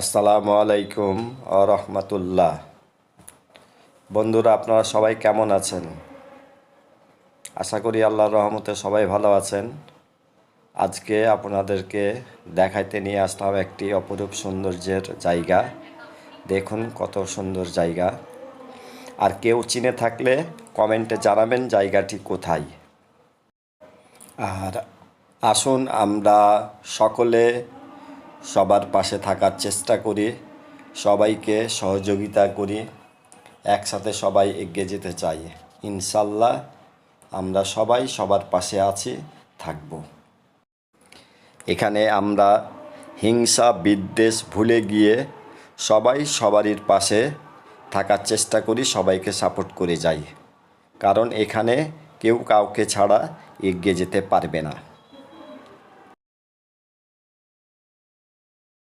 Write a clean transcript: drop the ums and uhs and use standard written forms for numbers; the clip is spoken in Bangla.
আসসালামু আলাইকুম রহমতুল্লাহ। বন্ধুরা, আপনারা সবাই কেমন আছেন? আশা করি আল্লাহর রহমতে সবাই ভালো আছেন। আজকে আপনাদেরকে দেখাইতে নিয়ে আসলাম একটি অপরূপ সৌন্দর্যের জায়গা। দেখুন কত সুন্দর জায়গা। আর কেউ চিনে থাকলে কমেন্টে জানাবেন জায়গাটি কোথায়। আর আসুন আমরা সকলে সবার পাশে থাকার চেষ্টা করি, সবাইকে সহযোগিতা করি, একসাথে সবাই এগিয়ে যেতে চাই। ইনশাল্লাহ আমরা সবাই সবার পাশে আছি, থাকব। এখানে আমরা হিংসা বিদ্বেষ ভুলে গিয়ে সবাই সবারই পাশে থাকার চেষ্টা করি, সবাইকে সাপোর্ট করে যাই। কারণ এখানে কেউ কাউকে ছাড়া এগিয়ে যেতে পারবে না।